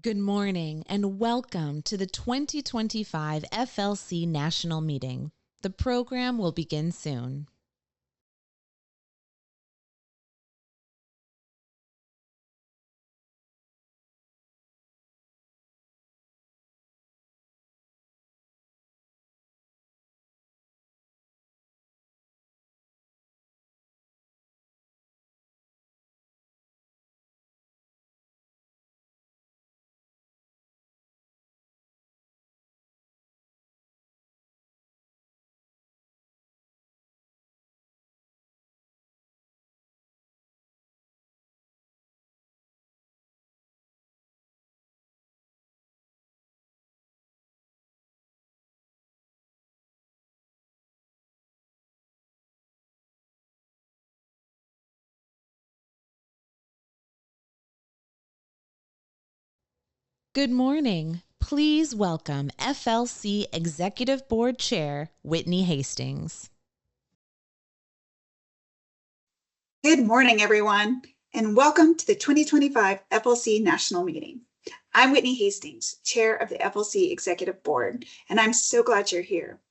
Good morning and welcome to the 2025 FLC National Meeting. The program will begin soon. Good morning. Please welcome FLC Executive Board Chair Whitney Hastings. Good morning, everyone, and welcome to the 2025 FLC National Meeting. I'm Whitney Hastings, Chair of the FLC Executive Board, and I'm so glad you're here.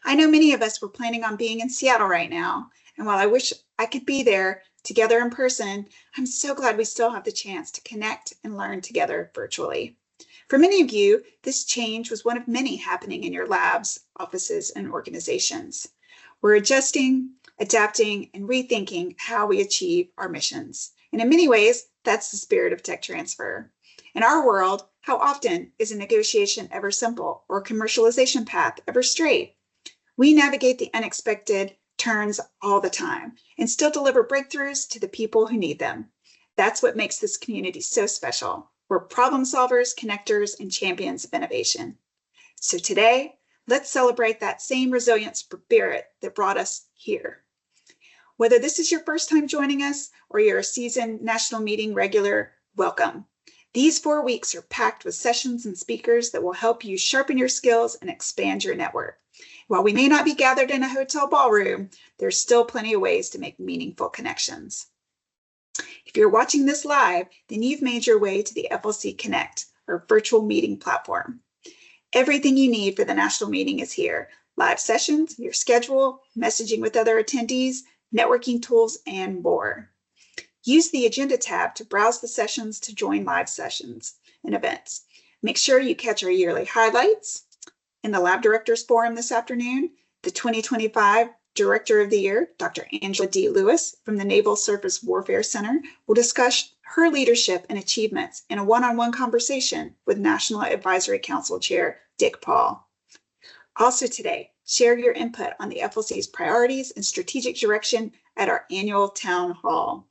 I know many of us were planning on being in Seattle right now, and while I wish I could be there together in person, I'm so glad we still have the chance to connect and learn together virtually. For many of you, this change was one of many happening in your labs, offices, and organizations. We're adjusting, adapting, and rethinking how we achieve our missions. And in many ways, that's the spirit of tech transfer. In our world, how often is a negotiation ever simple or a commercialization path ever straight? We navigate the unexpected turns all the time and still deliver breakthroughs to the people who need them. That's what makes this community so special. We're problem solvers, connectors, and champions of innovation. So today, let's celebrate that same resilient spirit that brought us here. Whether this is your first time joining us or you're a seasoned national meeting regular, welcome. These 4 weeks are packed with sessions and speakers that will help you sharpen your skills and expand your network. While we may not be gathered in a hotel ballroom, there's still plenty of ways to make meaningful connections. If you're watching this live, then you've made your way to the FLC Connect, our virtual meeting platform. Everything you need for the national meeting is here. Live sessions, your schedule, messaging with other attendees, networking tools, and more. Use the Agenda tab to browse the sessions to join live sessions and events. Make sure you catch our yearly highlights. In the Lab Directors Forum this afternoon, the 2025 Director of the Year, Dr. Angela D. Lewis from the Naval Surface Warfare Center, will discuss her leadership and achievements in a one-on-one conversation with National Advisory Council Chair Dick Paul. Also today, share your input on the FLC's priorities and strategic direction at our annual town hall.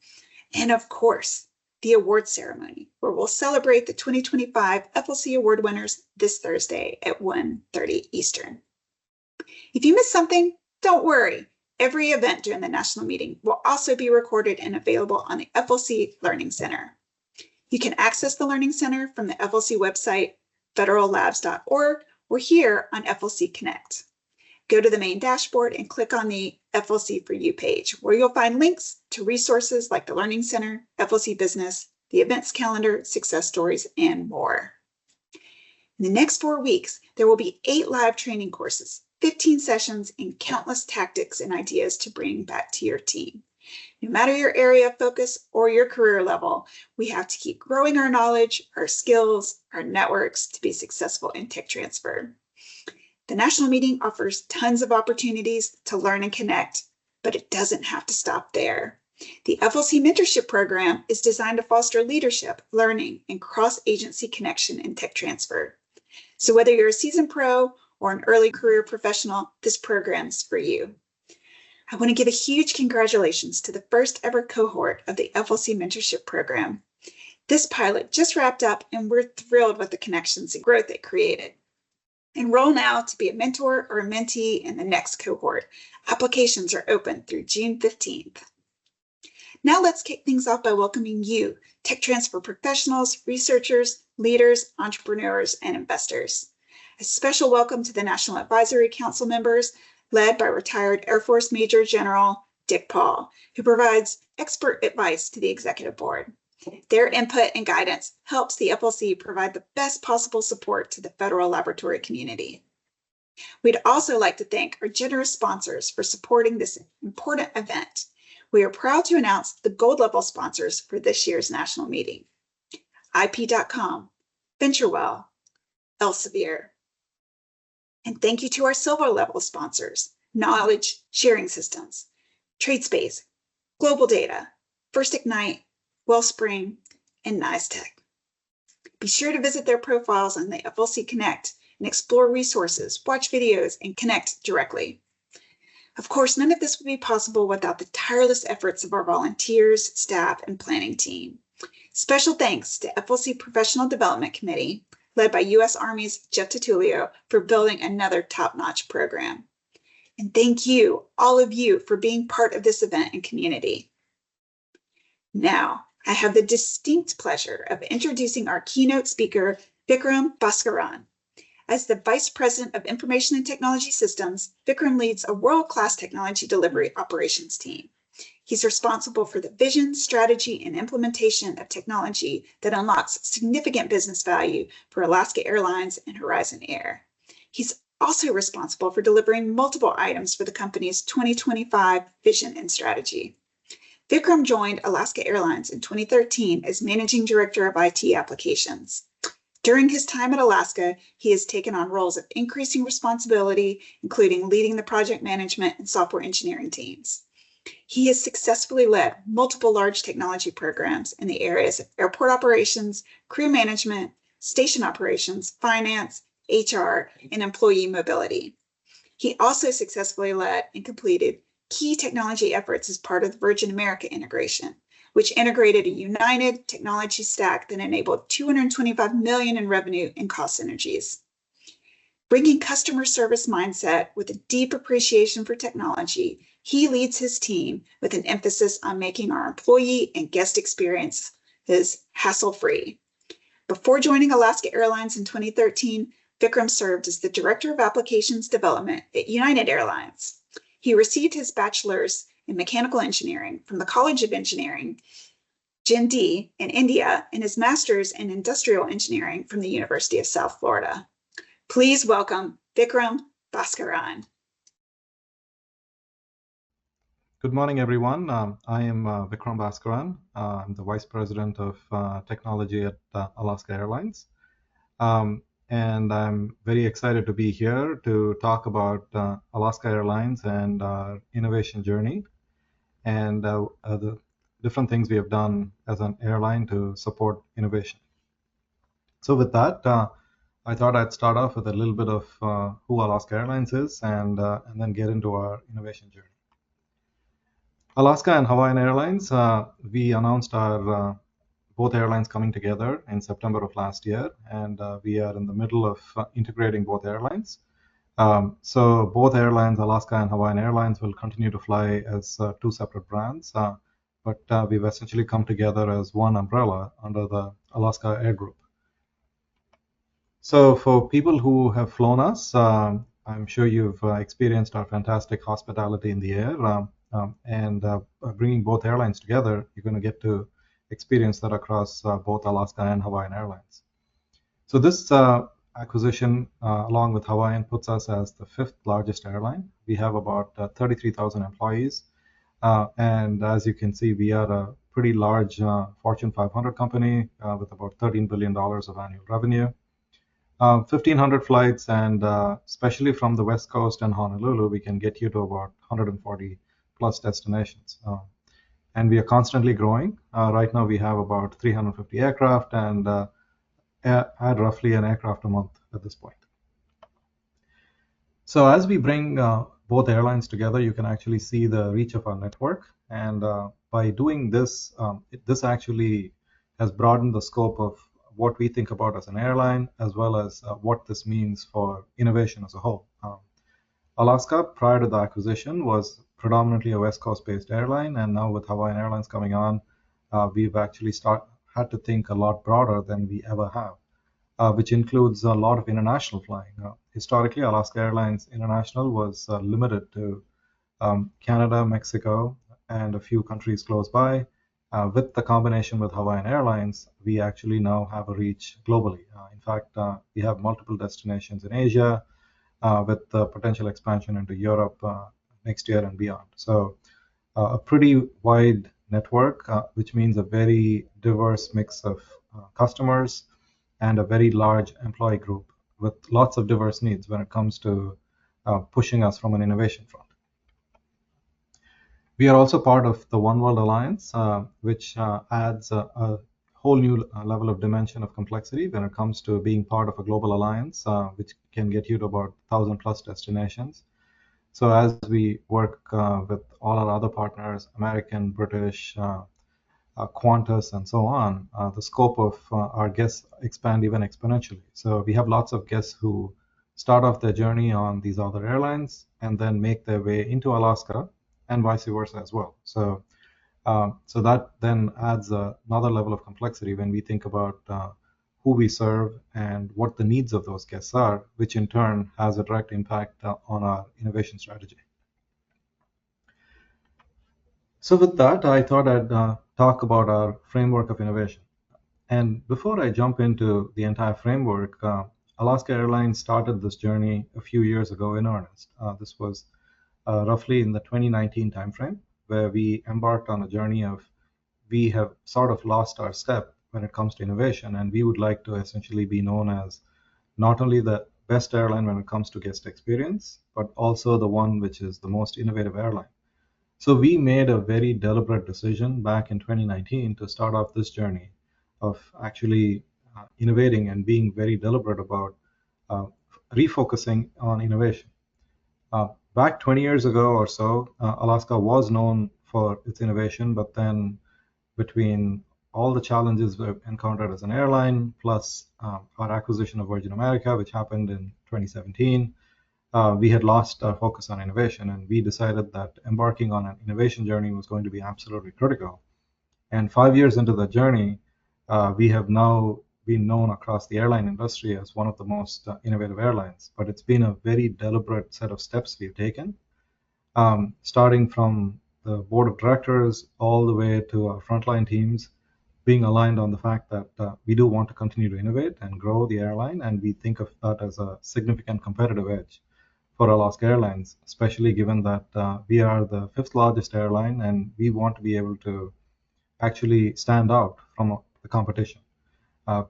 And of course, the award ceremony, where we'll celebrate the 2025 FLC award winners this Thursday at 1:30 Eastern. If you missed something, don't worry. Every event during the national meeting will also be recorded and available on the FLC Learning Center. You can access the Learning Center from the FLC website, federallabs.org, or here on FLC Connect. Go to the main dashboard and click on the FLC for You page, where you'll find links to resources like the Learning Center, FLC Business, the events calendar, success stories, and more. In the next 4 weeks, there will be 8 live training courses, 15 sessions, and countless tactics and ideas to bring back to your team. No matter your area of focus or your career level, we have to keep growing our knowledge, our skills, our networks to be successful in tech transfer. The national meeting offers tons of opportunities to learn and connect, but it doesn't have to stop there. The FLC Mentorship Program is designed to foster leadership, learning, and cross-agency connection in tech transfer. So whether you're a seasoned pro or an early career professional, this program's for you. I want to give a huge congratulations to the first ever cohort of the FLC Mentorship Program. This pilot just wrapped up and we're thrilled with the connections and growth it created. Enroll now to be a mentor or a mentee in the next cohort. Applications are open through June 15th. Now let's kick things off by welcoming you, tech transfer professionals, researchers, leaders, entrepreneurs, and investors. A special welcome to the National Advisory Council members, led by retired Air Force Major General Dick Paul, who provides expert advice to the Executive Board. Their input and guidance helps the FLC provide the best possible support to the federal laboratory community. We'd also like to thank our generous sponsors for supporting this important event. We are proud to announce the gold level sponsors for this year's national meeting: IP.com, VentureWell, Elsevier. And thank you to our silver level sponsors: Knowledge Sharing Systems, TradeSpace, Global Data, First Ignite, Wellspring, and NISTech. Be sure to visit their profiles on the FLC Connect and explore resources, watch videos, and connect directly. Of course, none of this would be possible without the tireless efforts of our volunteers, staff, and planning team. Special thanks to FLC Professional Development Committee, led by U.S. Army's Jeff Titulio, for building another top-notch program. And thank you, all of you, for being part of this event and community. Now, I have the distinct pleasure of introducing our keynote speaker, Vikram Bhaskaran. As the Vice President of Information and Technology Systems, Vikram leads a world-class technology delivery operations team. He's responsible for the vision, strategy, and implementation of technology that unlocks significant business value for Alaska Airlines and Horizon Air. He's also responsible for delivering multiple items for the company's 2025 vision and strategy. Vikram joined Alaska Airlines in 2013 as Managing Director of IT Applications. During his time at Alaska, he has taken on roles of increasing responsibility, including leading the project management and software engineering teams. He has successfully led multiple large technology programs in the areas of airport operations, crew management, station operations, finance, HR, and employee mobility. He also successfully led and completed key technology efforts as part of the Virgin America integration, which integrated a united technology stack that enabled $225 million in revenue and cost synergies. Bringing customer service mindset with a deep appreciation for technology, he leads his team with an emphasis on making our employee and guest experiences hassle-free. Before joining Alaska Airlines in 2013, Vikram served as the Director of Applications Development at United Airlines. He received his bachelor's in mechanical engineering from the College of Engineering, GenD, in India, and his master's in industrial engineering from the University of South Florida. Please welcome Vikram Bhaskaran. Good morning, everyone. I am Vikram Bhaskaran. I'm the Vice President of Technology at Alaska Airlines. And I'm very excited to be here to talk about Alaska Airlines and our innovation journey and the different things we have done as an airline to support innovation. So with that, I thought I'd start off with a little bit of who Alaska Airlines is and then get into our innovation journey. Alaska and Hawaiian Airlines, we announced our both airlines coming together in September of last year, and we are in the middle of integrating both airlines. So both airlines, Alaska and Hawaiian Airlines, will continue to fly as two separate brands, but we've essentially come together as one umbrella under the Alaska Air Group. So for people who have flown us, I'm sure you've experienced our fantastic hospitality in the air, and bringing both airlines together, you're going to get to experience that across both Alaska and Hawaiian Airlines. So this acquisition, along with Hawaiian, puts us as the fifth largest airline. We have about 33,000 employees. And as you can see, we are a pretty large Fortune 500 company with about $13 billion of annual revenue. 1,500 flights, and especially from the West Coast and Honolulu, we can get you to about 140 plus destinations. And we are constantly growing. Right now, we have about 350 aircraft and add roughly an aircraft a month at this point. So as we bring both airlines together, you can actually see the reach of our network. And by doing this, this actually has broadened the scope of what we think about as an airline, as well as what this means for innovation as a whole. Alaska, prior to the acquisition, was predominantly a West Coast-based airline, and now with Hawaiian Airlines coming on, we've actually had to think a lot broader than we ever have, which includes a lot of international flying. Historically, Alaska Airlines International was limited to Canada, Mexico, and a few countries close by. With the combination with Hawaiian Airlines, we actually now have a reach globally. In fact, we have multiple destinations in Asia, with the potential expansion into Europe next year and beyond. So a pretty wide network, which means a very diverse mix of customers and a very large employee group with lots of diverse needs when it comes to pushing us from an innovation front. We are also part of the One World Alliance, which adds a whole new level of dimension of complexity when it comes to being part of a global alliance, which can get you to about 1,000 plus destinations. So as we work with all our other partners, American, British, Qantas, and so on, the scope of our guests expand even exponentially. So we have lots of guests who start off their journey on these other airlines and then make their way into Alaska and vice versa as well. So that then adds another level of complexity when we think about who we serve and what the needs of those guests are, which in turn has a direct impact on our innovation strategy. So with that, I thought I'd talk about our framework of innovation. And before I jump into the entire framework, Alaska Airlines started this journey a few years ago in earnest. This was roughly in the 2019 timeframe, where we embarked on a journey of we have sort of lost our step when it comes to innovation, and we would like to essentially be known as not only the best airline when it comes to guest experience, but also the one which is the most innovative airline. So we made a very deliberate decision back in 2019 to start off this journey of actually innovating and being very deliberate about refocusing on innovation. Back 20 years ago or so, Alaska was known for its innovation, but then between all the challenges we've encountered as an airline, plus our acquisition of Virgin America, which happened in 2017, we had lost our focus on innovation, and we decided that embarking on an innovation journey was going to be absolutely critical. And 5 years into the journey, we have now been known across the airline industry as one of the most innovative airlines. But it's been a very deliberate set of steps we've taken, starting from the board of directors all the way to our frontline teams, being aligned on the fact that we do want to continue to innovate and grow the airline, and we think of that as a significant competitive edge for Alaska Airlines, especially given that we are the fifth largest airline and we want to be able to actually stand out from the competition.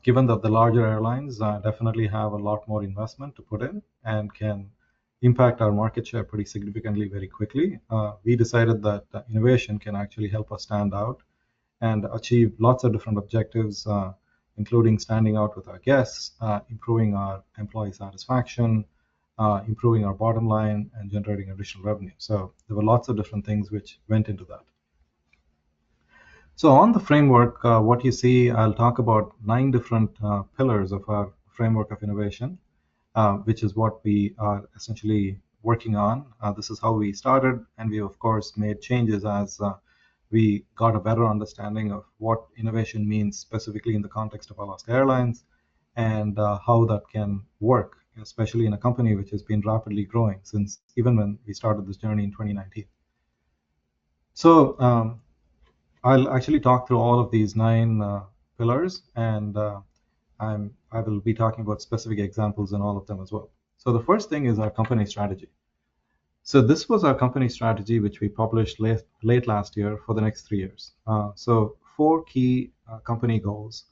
Given that the larger airlines definitely have a lot more investment to put in and can impact our market share pretty significantly very quickly, we decided that innovation can actually help us stand out and achieve lots of different objectives, including standing out with our guests, improving our employee satisfaction, improving our bottom line, and generating additional revenue. So there were lots of different things which went into that. So on the framework, what you see, I'll talk about 9 different pillars of our framework of innovation, which is what we are essentially working on. This is how we started, and we, of course, made changes as we got a better understanding of what innovation means specifically in the context of Alaska Airlines and how that can work, especially in a company which has been rapidly growing since even when we started this journey in 2019. So I'll actually talk through all of these 9 pillars, and I will be talking about specific examples in all of them as well. So the first thing is our company strategy. So this was our company strategy, which we published late last year for the next 3 years. So 4 key company goals.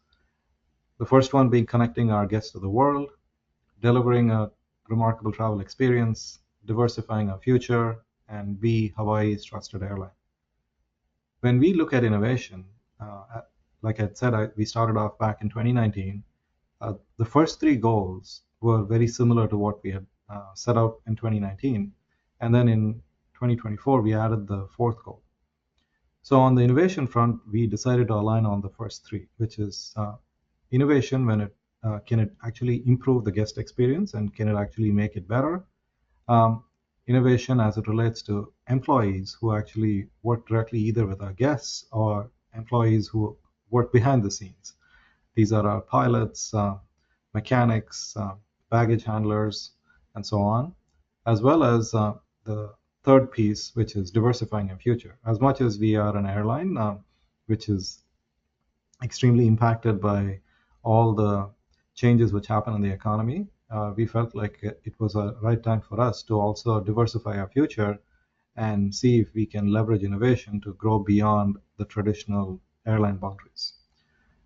The first one being connecting our guests to the world, delivering a remarkable travel experience, diversifying our future, and be Hawaii's trusted airline. When we look at innovation, like I said, we started off back in 2019. The first 3 goals were very similar to what we had set out in 2019. And then in 2024, we added the 4th goal. So on the innovation front, we decided to align on the first 3, which is innovation when it can it actually improve the guest experience and can it actually make it better? Innovation as it relates to employees who actually work directly either with our guests or employees who work behind the scenes. These are our pilots, mechanics, baggage handlers, and so on, as well as the third piece, which is diversifying our future. As much as we are an airline, which is extremely impacted by all the changes which happen in the economy, we felt like it was a right time for us to also diversify our future and see if we can leverage innovation to grow beyond the traditional airline boundaries.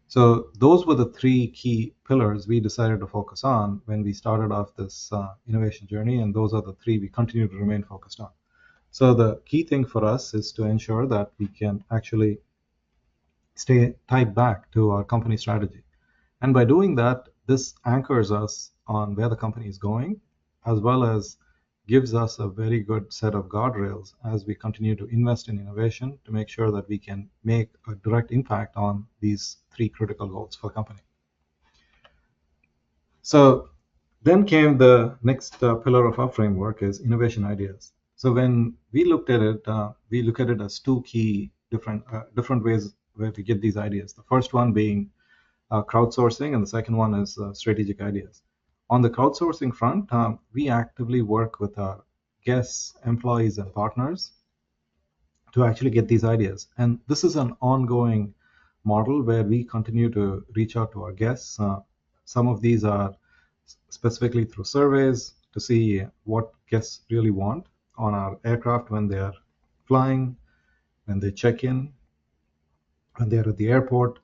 So those were the three key pillars we decided to focus on when we started off this innovation journey, and those are the three we continue to remain focused on. So the key thing for us is to ensure that we can actually stay tied back to our company strategy. And by doing that, this anchors us on where the company is going, as well as gives us a very good set of guardrails as we continue to invest in innovation to make sure that we can make a direct impact on these three critical goals for the company. So then came the next pillar of our framework is innovation ideas. So when we looked at it, we look at it as two key different ways where to get these ideas. The first one being crowdsourcing, and the second one is strategic ideas. On the crowdsourcing front, we actively work with our guests, employees, and partners to actually get these ideas. And this is an ongoing model where we continue to reach out to our guests. Some of these are specifically through surveys to see what guests really want on our aircraft when they are flying, when they check in, when they're at the airport,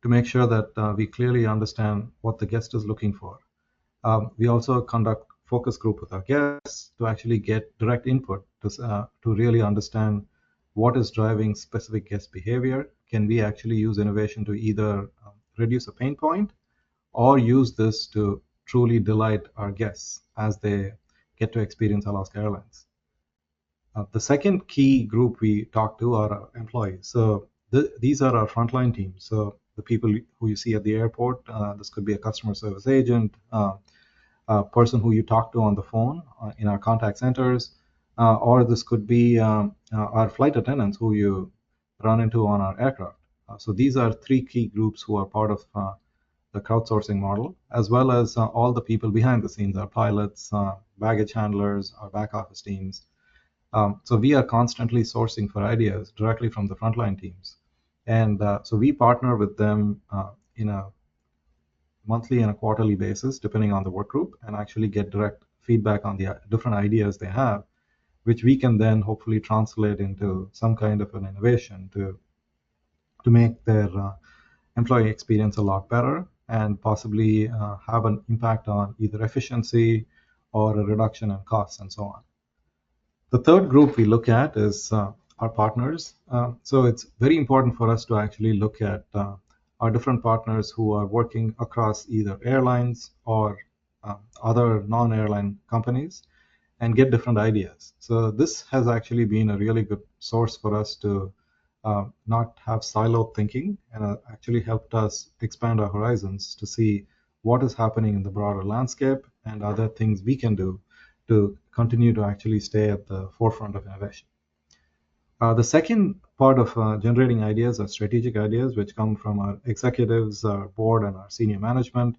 to make sure that we clearly understand what the guest is looking for. We also conduct focus group with our guests to actually get direct input to really understand what is driving specific guest behavior. Can we actually use innovation to either reduce a pain point or use this to truly delight our guests as they get to experience Alaska Airlines? The second key group we talk to are our employees. So these are our frontline teams. So the people who you see at the airport, this could be a customer service agent, a person who you talk to on the phone in our contact centers, or this could be our flight attendants who you run into on our aircraft. So these are three key groups who are part of the crowdsourcing model, as well as all the people behind the scenes, our pilots, baggage handlers, our back office teams. So we are constantly sourcing for ideas directly from the frontline teams. And so we partner with them in a monthly and a quarterly basis, depending on the work group, and actually get direct feedback on the different ideas they have, which we can then hopefully translate into some kind of an innovation to make their employee experience a lot better and possibly have an impact on either efficiency or a reduction in costs and so on. The third group we look at is our partners. So it's very important for us to actually look at our different partners who are working across either airlines or other non-airline companies and get different ideas. So this has actually been a really good source for us to not have siloed thinking, and actually helped us expand our horizons to see what is happening in the broader landscape and other things we can do to continue to actually stay at the forefront of innovation. The second part of generating ideas are strategic ideas, which come from our executives, our board, and our senior management.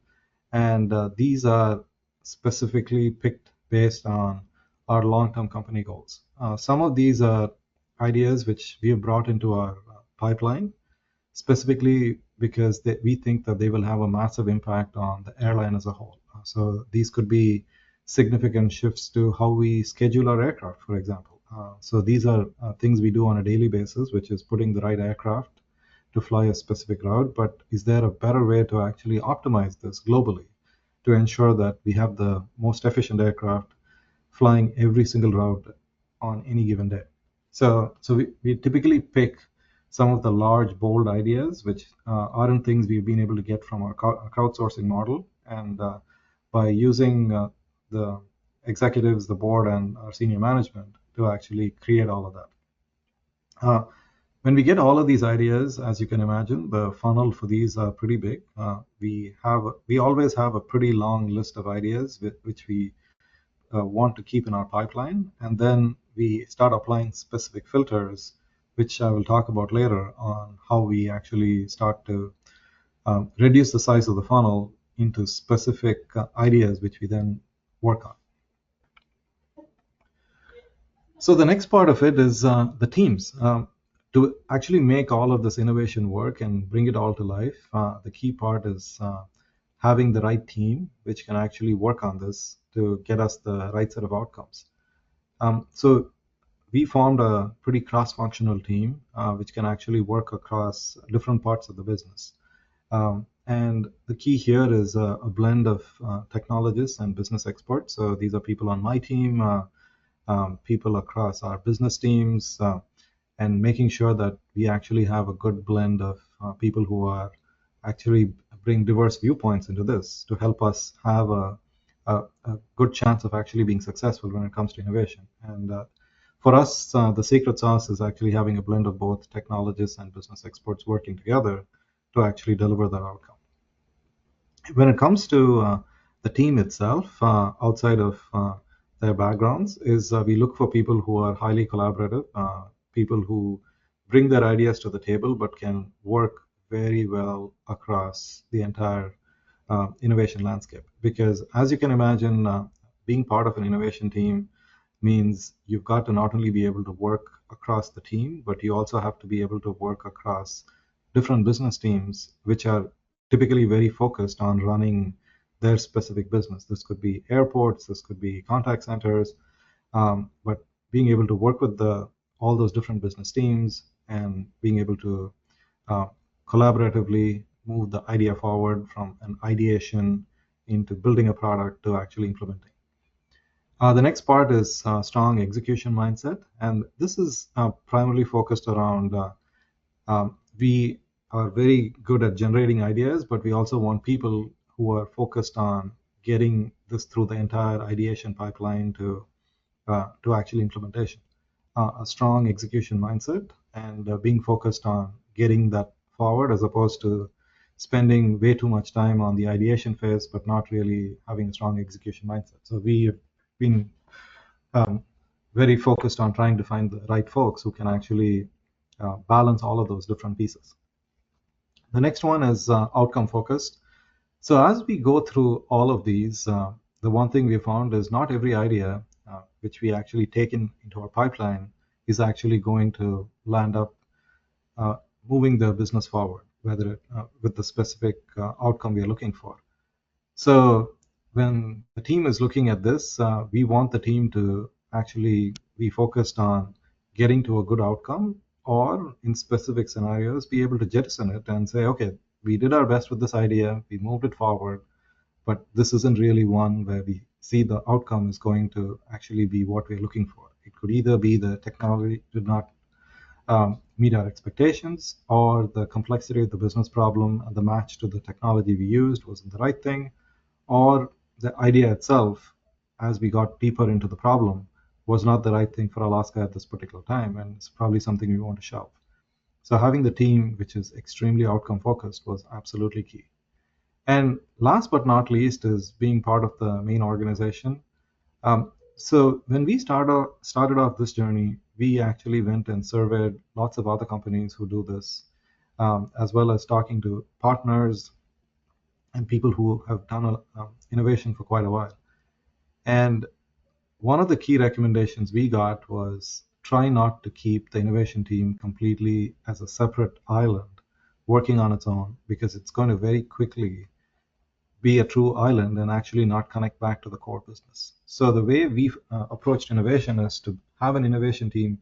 And these are specifically picked based on our long-term company goals. Some of these are ideas which we have brought into our pipeline, specifically because we think that they will have a massive impact on the airline as a whole. So these could be significant shifts to how we schedule our aircraft, for example. So these are things we do on a daily basis, which is putting the right aircraft to fly a specific route. But is there a better way to actually optimize this globally to ensure that we have the most efficient aircraft flying every single route on any given day? So we typically pick some of the large, bold ideas, which aren't things we've been able to get from our crowdsourcing model. And by using the executives, the board, and our senior management to actually create all of that. When we get all of these ideas, as you can imagine, the funnel for these are pretty big. We always have a pretty long list of ideas which we want to keep in our pipeline, and then we start applying specific filters, which I will talk about later on how we actually start to reduce the size of the funnel into specific ideas which we then work on. So the next part of it is the teams. to actually make all of this innovation work and bring it all to life, the key part is having the right team which can actually work on this to get us the right set of outcomes. So we formed a pretty cross-functional team which can actually work across different parts of the business. And the key here is a blend of technologists and business experts. So these are people on my team, people across our business teams, and making sure that we actually have a good blend of people who are actually bring diverse viewpoints into this to help us have a good chance of actually being successful when it comes to innovation. And for us, the secret sauce is actually having a blend of both technologists and business experts working together to actually deliver that outcome. When it comes to the team itself, outside of their backgrounds, is we look for people who are highly collaborative, people who bring their ideas to the table but can work very well across the entire innovation landscape. Because as you can imagine, being part of an innovation team means you've got to not only be able to work across the team, but you also have to be able to work across different business teams, which are typically very focused on running their specific business. This could be airports, this could be contact centers, but being able to work with all those different business teams and being able to collaboratively move the idea forward from an ideation into building a product to actually implementing. The next part is strong execution mindset, and this is primarily focused around we are very good at generating ideas, but we also want people who are focused on getting this through the entire ideation pipeline to actually implementation. A strong execution mindset and being focused on getting that forward as opposed to spending way too much time on the ideation phase, but not really having a strong execution mindset. So we've been very focused on trying to find the right folks who can actually balance all of those different pieces. The next one is outcome focused. So as we go through all of these, the one thing we found is not every idea which we actually take into our pipeline is actually going to land up moving the business forward, whether with the specific outcome we are looking for. So when the team is looking at this, we want the team to actually be focused on getting to a good outcome, or in specific scenarios, be able to jettison it and say, okay, we did our best with this idea, we moved it forward, but this isn't really one where we see the outcome is going to actually be what we're looking for. It could either be the technology did not meet our expectations, or the complexity of the business problem and the match to the technology we used wasn't the right thing, or the idea itself, as we got deeper into the problem, was not the right thing for Alaska at this particular time, and it's probably something we want to shelve. So having the team, which is extremely outcome focused, was absolutely key. And last but not least is being part of the main organization. So when we started off this journey, we actually went and surveyed lots of other companies who do this, as well as talking to partners and people who have done innovation for quite a while. And one of the key recommendations we got was try not to keep the innovation team completely as a separate island working on its own, because it's going to very quickly be a true island and actually not connect back to the core business. So the way we've approached innovation is to have an innovation team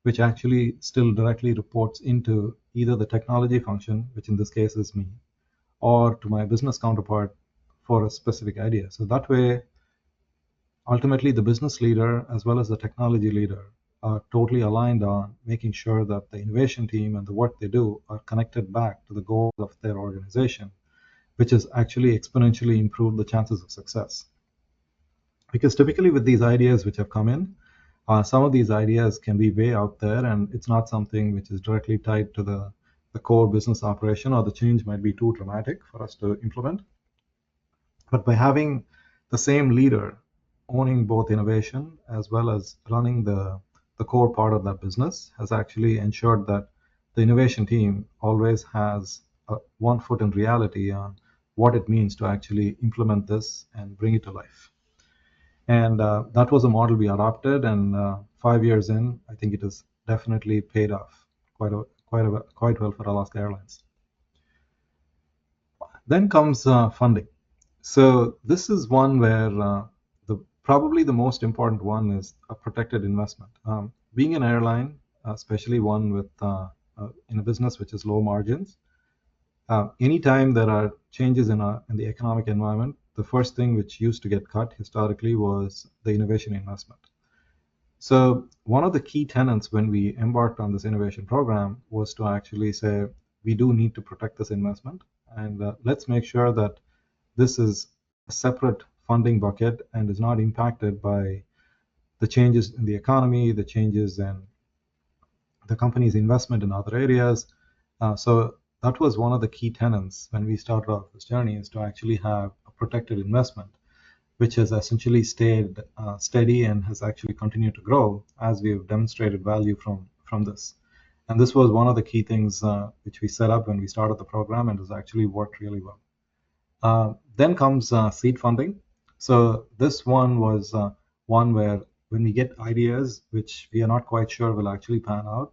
which actually still directly reports into either the technology function, which in this case is me, or to my business counterpart for a specific idea. So that way, ultimately, the business leader as well as the technology leader are totally aligned on making sure that the innovation team and the work they do are connected back to the goals of their organization, which has actually exponentially improved the chances of success. Because typically with these ideas which have come in, some of these ideas can be way out there, and it's not something which is directly tied to the core business operation, or the change might be too dramatic for us to implement. But by having the same leader owning both innovation as well as running the core part of that business has actually ensured that the innovation team always has one foot in reality on what it means to actually implement this and bring it to life. And that was a model we adopted, and 5 years in, I think it has definitely paid off quite well for Alaska Airlines. Then comes funding. So this is one where probably the most important one is a protected investment. Being an airline, especially one with in a business which is low margins, anytime there are changes in the economic environment, the first thing which used to get cut historically was the innovation investment. So one of the key tenets when we embarked on this innovation program was to actually say, we do need to protect this investment, and let's make sure that this is a separate funding bucket and is not impacted by the changes in the economy, the changes in the company's investment in other areas. So that was one of the key tenets when we started off this journey, is to actually have a protected investment, which has essentially stayed steady and has actually continued to grow as we've demonstrated value from this. And this was one of the key things which we set up when we started the program, and has actually worked really well. Then comes seed funding. So this one was one where when we get ideas which we are not quite sure will actually pan out,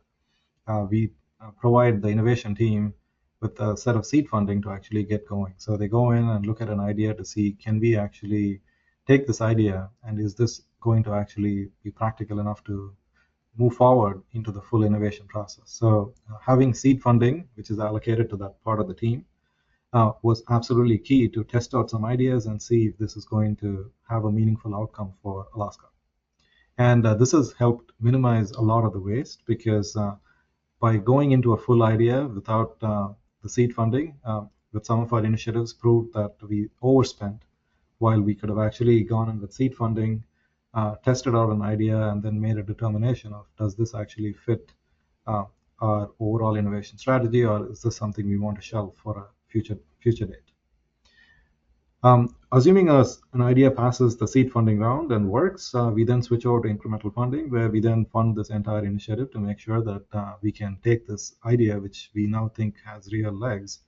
we provide the innovation team with a set of seed funding to actually get going. So they go in and look at an idea to see, can we actually take this idea, and is this going to actually be practical enough to move forward into the full innovation process. So having seed funding, which is allocated to that part of the team, was absolutely key to test out some ideas and see if this is going to have a meaningful outcome for Alaska. And this has helped minimize a lot of the waste, because by going into a full idea without the seed funding, with some of our initiatives proved that we overspent, while we could have actually gone in with seed funding, tested out an idea, and then made a determination of, does this actually fit our overall innovation strategy, or is this something we want to shelve for a future date? Assuming an idea passes the seed funding round and works, we then switch over to incremental funding, where we then fund this entire initiative to make sure that we can take this idea, which we now think has real legs,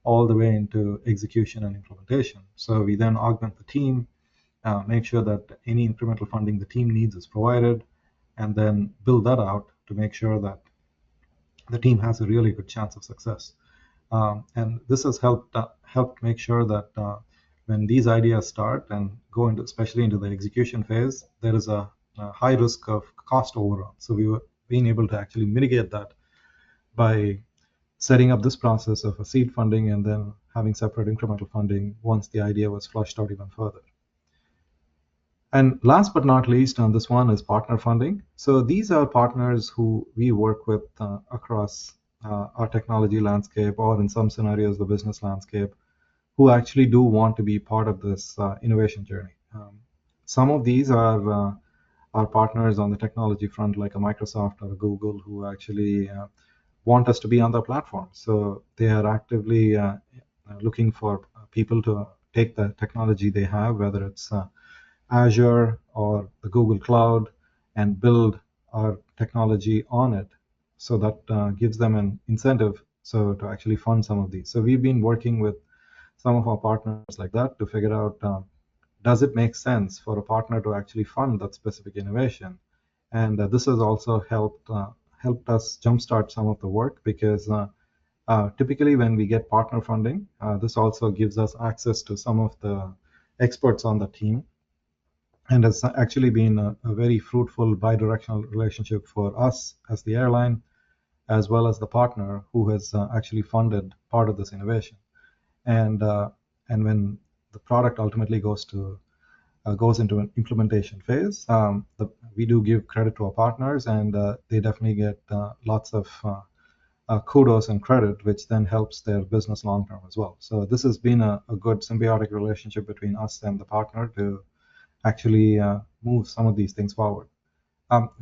all the way into execution and implementation. So we then augment the team, make sure that any incremental funding the team needs is provided, and then build that out to make sure that the team has a really good chance of success. And this has helped make sure that when these ideas start and go into, especially into the execution phase, there is a high risk of cost overrun. So we were being able to actually mitigate that by setting up this process of a seed funding and then having separate incremental funding once the idea was flushed out even further. And last but not least on this one is partner funding. So these are partners who we work with across our technology landscape, or in some scenarios the business landscape, who actually do want to be part of this innovation journey. Some of these are our partners on the technology front, like a Microsoft or a Google, who actually want us to be on their platform. So they are actively looking for people to take the technology they have, whether it's Azure or the Google Cloud, and build our technology on it. So that gives them an incentive to actually fund some of these. So we've been working with some of our partners like that to figure out, does it make sense for a partner to actually fund that specific innovation? And this has also helped us jumpstart some of the work, because typically when we get partner funding, this also gives us access to some of the experts on the team, and has actually been a very fruitful bi-directional relationship for us as the airline, as well as the partner who has actually funded part of this innovation. And when the product ultimately goes into an implementation phase, we do give credit to our partners, and they definitely get lots of kudos and credit, which then helps their business long term as well. So this has been a good symbiotic relationship between us and the partner to actually move some of these things forward.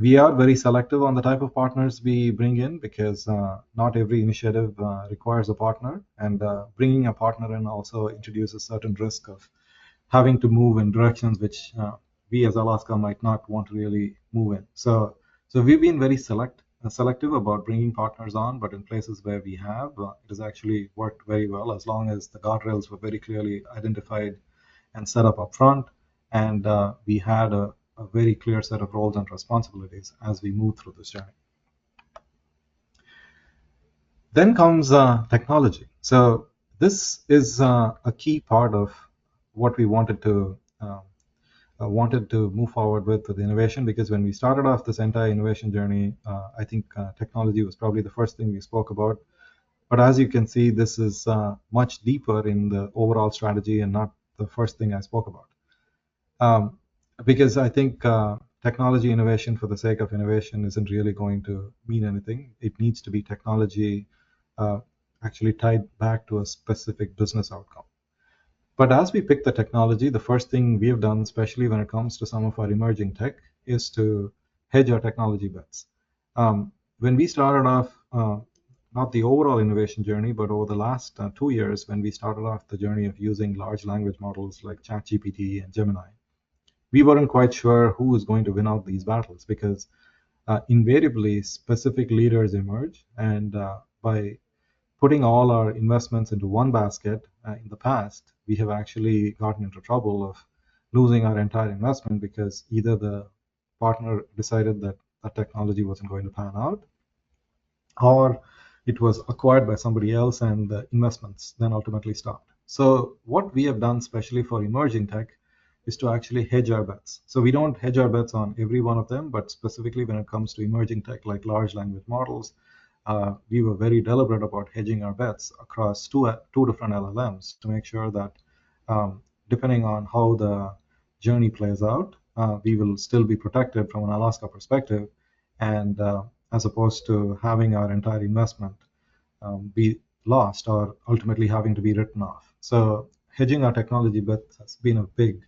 We are very selective on the type of partners we bring in, because not every initiative requires a partner, and bringing a partner in also introduces certain risk of having to move in directions which we as Alaska might not want to really move in. So we've been very selective about bringing partners on, but in places where we have, it has actually worked very well, as long as the guardrails were very clearly identified and set up front, and we had a very clear set of roles and responsibilities as we move through this journey. Then comes technology. So this is a key part of what we wanted to move forward with innovation, because when we started off this entire innovation journey, I think technology was probably the first thing we spoke about. But as you can see, this is much deeper in the overall strategy and not the first thing I spoke about. Um, because I think technology innovation for the sake of innovation isn't really going to mean anything. It needs to be technology uh, actually tied back to a specific business outcome. But as we pick the technology, the first thing we have done, especially when it comes to some of our emerging tech, is to hedge our technology bets. When we started off, not the overall innovation journey, but over the last 2 years, when we started off the journey of using large language models like ChatGPT and Gemini, we weren't quite sure who was going to win out these battles, because invariably specific leaders emerge, and by putting all our investments into one basket in the past, we have actually gotten into trouble of losing our entire investment because either the partner decided that that technology wasn't going to pan out, or it was acquired by somebody else and the investments then ultimately stopped. So what we have done, especially for emerging tech, is to actually hedge our bets. So we don't hedge our bets on every one of them, but specifically when it comes to emerging tech like large language models, we were very deliberate about hedging our bets across two different LLMs to make sure that depending on how the journey plays out, we will still be protected from an Alaska perspective, and as opposed to having our entire investment be lost or ultimately having to be written off. So hedging our technology bets has been a big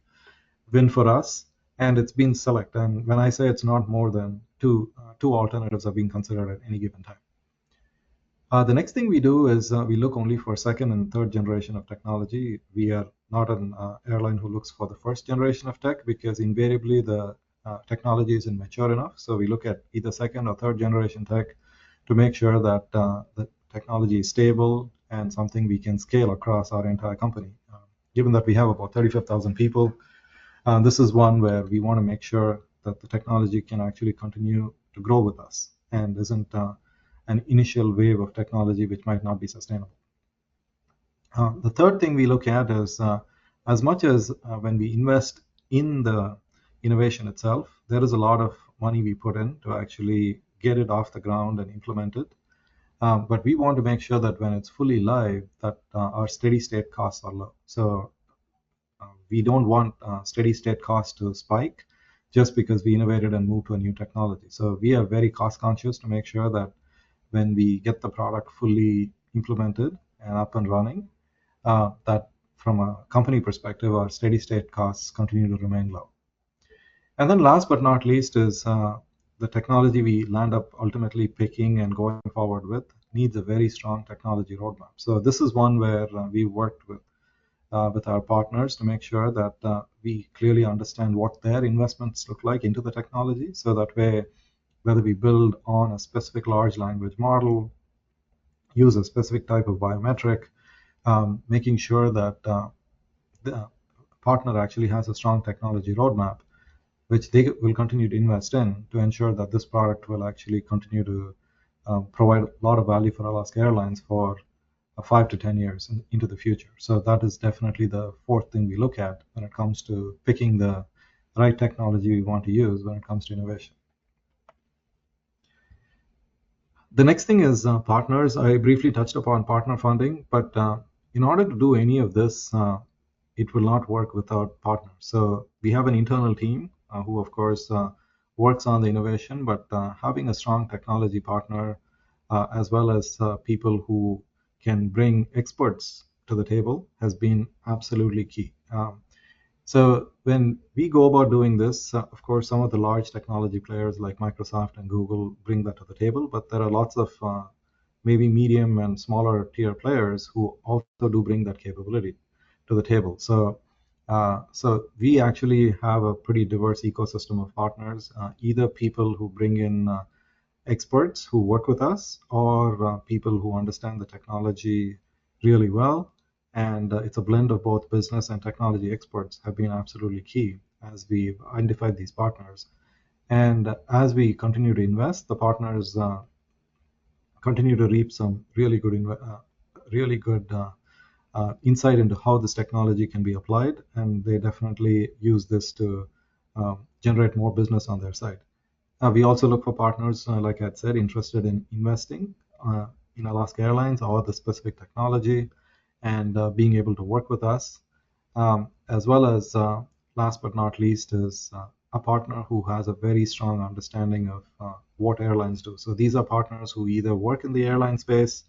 win for us, and it's been select. And when I say it's not more than two alternatives are being considered at any given time. The next thing we do is we look only for second and third generation of technology. We are not an airline who looks for the first generation of tech, because invariably the technology isn't mature enough. So we look at either second or third generation tech to make sure that the technology is stable and something we can scale across our entire company. Given that we have about 35,000 people, this is one where we want to make sure that the technology can actually continue to grow with us and isn't an initial wave of technology which might not be sustainable. The third thing we look at is as much as when we invest in the innovation itself, there is a lot of money we put in to actually get it off the ground and implement it. But we want to make sure that when it's fully live, that our steady state costs are low. So we don't want steady state costs to spike just because we innovated and moved to a new technology. So we are very cost conscious to make sure that when we get the product fully implemented and up and running, that from a company perspective, our steady state costs continue to remain low. And then last but not least is the technology we land up ultimately picking and going forward with needs a very strong technology roadmap. So this is one where we worked with our partners to make sure that we clearly understand what their investments look like into the technology, so that way, whether we build on a specific large language model, use a specific type of biometric, making sure that the partner actually has a strong technology roadmap, which they will continue to invest in to ensure that this product will actually continue to provide a lot of value for Alaska Airlines for 5 to 10 years into the future. So that is definitely the fourth thing we look at when it comes to picking the right technology we want to use when it comes to innovation. The next thing is partners. I briefly touched upon partner funding, but in order to do any of this, it will not work without partners. So we have an internal team who, of course, works on the innovation, but having a strong technology partner, as well as people who can bring experts to the table, has been absolutely key. So when we go about doing this, of course, some of the large technology players like Microsoft and Google bring that to the table, but there are lots of maybe medium and smaller tier players who also do bring that capability to the table. So we actually have a pretty diverse ecosystem of partners, either people who bring in experts who work with us, or people who understand the technology really well. And it's a blend of both business and technology experts have been absolutely key as we've identified these partners. And as we continue to invest, the partners continue to reap some really good insight into how this technology can be applied, and they definitely use this to generate more business on their side. We also look for partners, like I said, interested in investing in Alaska Airlines or the specific technology, and being able to work with us, as well as last but not least is a partner who has a very strong understanding of what airlines do. So these are partners who either work in the airline space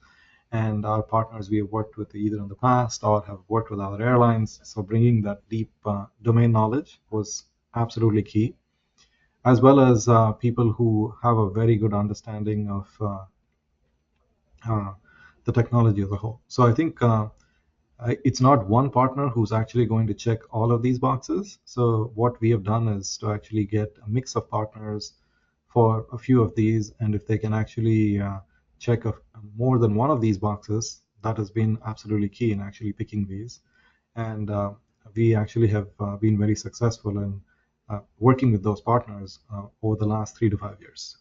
and are partners we have worked with either in the past or have worked with other airlines. So bringing that deep domain knowledge was absolutely key, as well as people who have a very good understanding of the technology as a whole. So I think it's not one partner who's actually going to check all of these boxes. So what we have done is to actually get a mix of partners for a few of these, and if they can actually check more than one of these boxes, that has been absolutely key in actually picking these. And we actually have been very successful in working with those partners over the last 3 to 5 years.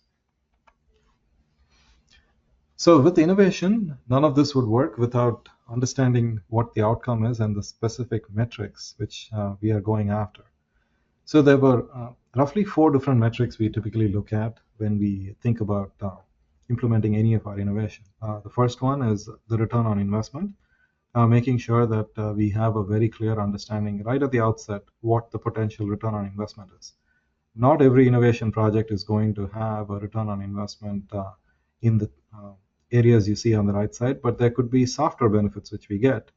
So with innovation, none of this would work without understanding what the outcome is and the specific metrics which we are going after. So there were roughly 4 different metrics we typically look at when we think about implementing any of our innovation. The first one is the return on investment, making sure that we have a very clear understanding right at the outset what the potential return on investment is. Not every innovation project is going to have a return on investment in the areas you see on the right side, but there could be software benefits which we get,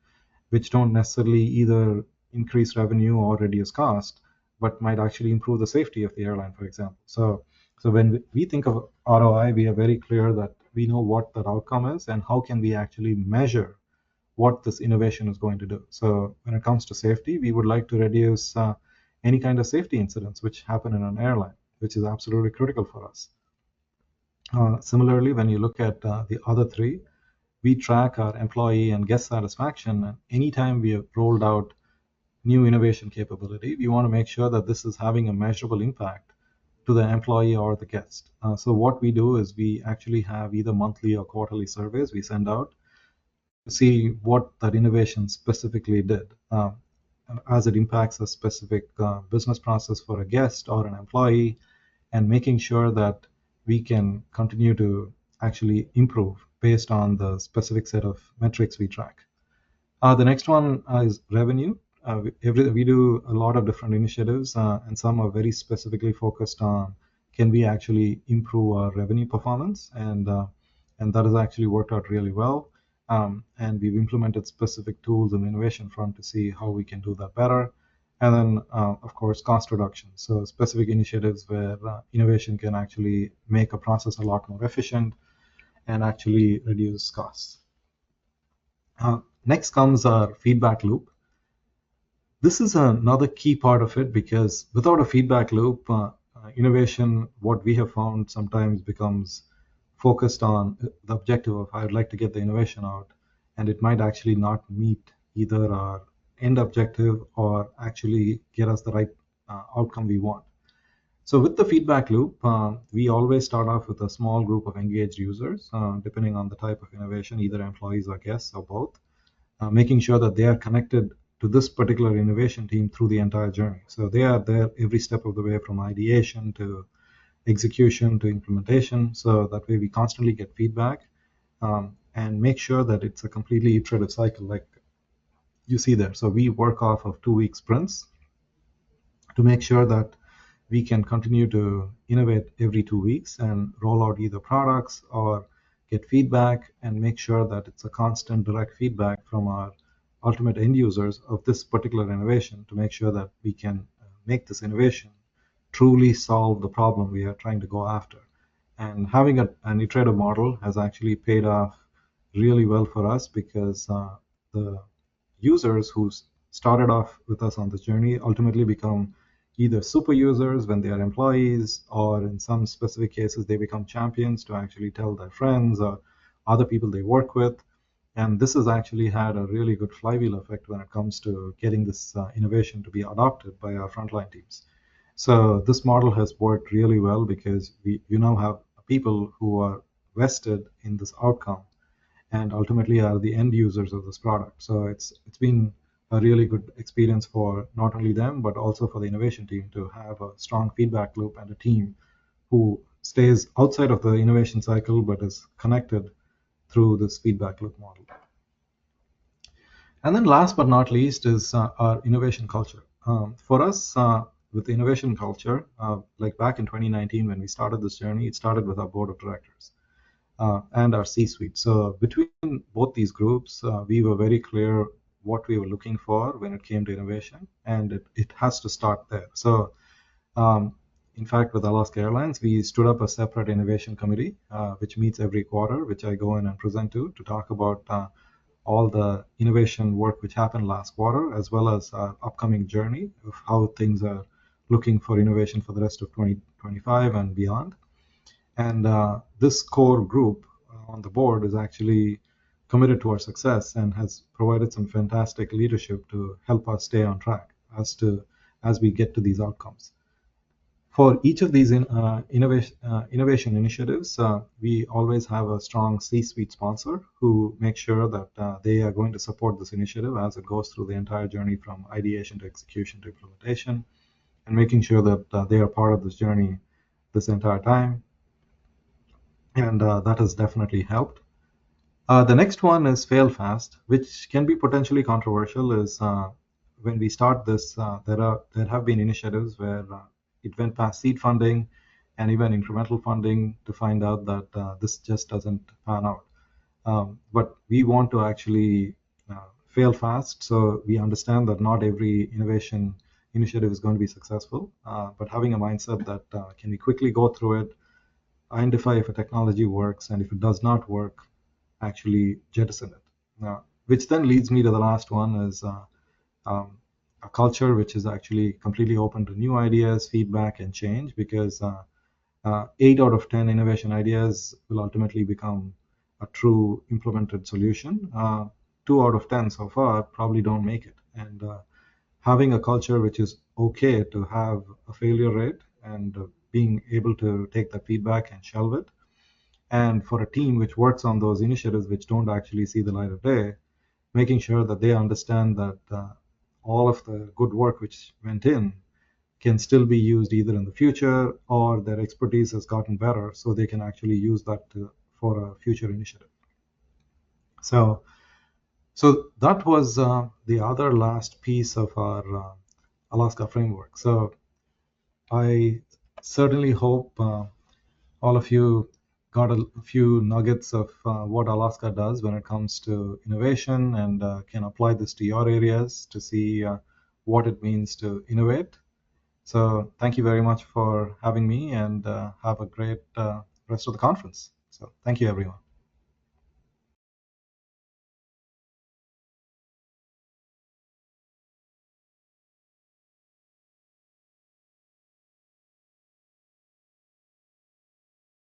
which don't necessarily either increase revenue or reduce cost, but might actually improve the safety of the airline, for example. So when we think of ROI, we are very clear that we know what that outcome is and how can we actually measure what this innovation is going to do. So when it comes to safety, we would like to reduce any kind of safety incidents which happen in an airline, which is absolutely critical for us. Similarly, when you look at the other 3, we track our employee and guest satisfaction. And anytime we have rolled out new innovation capability, we want to make sure that this is having a measurable impact to the employee or the guest. So what we do is we actually have either monthly or quarterly surveys we send out to see what that innovation specifically did as it impacts a specific business process for a guest or an employee, and making sure that we can continue to actually improve based on the specific set of metrics we track. The next one is revenue. We do a lot of different initiatives, and some are very specifically focused on can we actually improve our revenue performance, and that has actually worked out really well. And we've implemented specific tools in the innovation front to see how we can do that better. And then, of course, cost reduction. So specific initiatives where innovation can actually make a process a lot more efficient and actually reduce costs. Next comes our feedback loop. This is another key part of it, because without a feedback loop, innovation, what we have found sometimes becomes focused on the objective of I'd like to get the innovation out, and it might actually not meet either our end objective or actually get us the right outcome we want. So with the feedback loop, we always start off with a small group of engaged users, depending on the type of innovation, either employees or guests or both, making sure that they are connected to this particular innovation team through the entire journey. So they are there every step of the way, from ideation to execution to implementation. So that way we constantly get feedback and make sure that it's a completely iterative cycle like you see there. So we work off of 2-week sprints to make sure that we can continue to innovate every 2 weeks and roll out either products or get feedback and make sure that it's a constant direct feedback from our ultimate end users of this particular innovation to make sure that we can make this innovation truly solve the problem we are trying to go after. And having an iterative model has actually paid off really well for us, because the users who started off with us on this journey ultimately become either super users when they are employees, or in some specific cases they become champions to actually tell their friends or other people they work with. And this has actually had a really good flywheel effect when it comes to getting this innovation to be adopted by our frontline teams. So this model has worked really well, because we now have people who are vested in this outcome and ultimately are the end users of this product. So it's been a really good experience for not only them, but also for the innovation team to have a strong feedback loop and a team who stays outside of the innovation cycle but is connected through this feedback loop model. And then last but not least is our innovation culture. For us, with the innovation culture, like back in 2019 when we started this journey, it started with our board of directors and our C-suite. So between both these groups, we were very clear what we were looking for when it came to innovation, and it has to start there. So in fact, with Alaska Airlines, we stood up a separate innovation committee, which meets every quarter, which I go in and present to talk about all the innovation work which happened last quarter, as well as our upcoming journey of how things are looking for innovation for the rest of 2025 and beyond. And this core group on the board is actually committed to our success and has provided some fantastic leadership to help us stay on track as we get to these outcomes. For each of these innovation initiatives, we always have a strong C-suite sponsor who makes sure that they are going to support this initiative as it goes through the entire journey from ideation to execution to implementation, and making sure that they are part of this journey this entire time. And that has definitely helped. The next one is fail fast, which can be potentially controversial. Is when we start this, there have been initiatives where it went past seed funding and even incremental funding to find out that this just doesn't pan out. But we want to actually fail fast, so we understand that not every innovation initiative is going to be successful. But having a mindset that can we quickly go through it, identify if a technology works, and if it does not work, actually jettison it. Which then leads me to the last one is a culture which is actually completely open to new ideas, feedback, and change, because 8 out of 10 innovation ideas will ultimately become a true implemented solution. 2 out of 10 so far probably don't make it. And having a culture which is okay to have a failure rate and being able to take that feedback and shelve it, and for a team which works on those initiatives which don't actually see the light of day, making sure that they understand that all of the good work which went in can still be used either in the future or their expertise has gotten better, so they can actually use that for a future initiative. So that was the other last piece of our Alaska framework. So I certainly hope all of you got a few nuggets of what Alaska does when it comes to innovation, and can apply this to your areas to see what it means to innovate. So thank you very much for having me, and have a great rest of the conference. So thank you, everyone.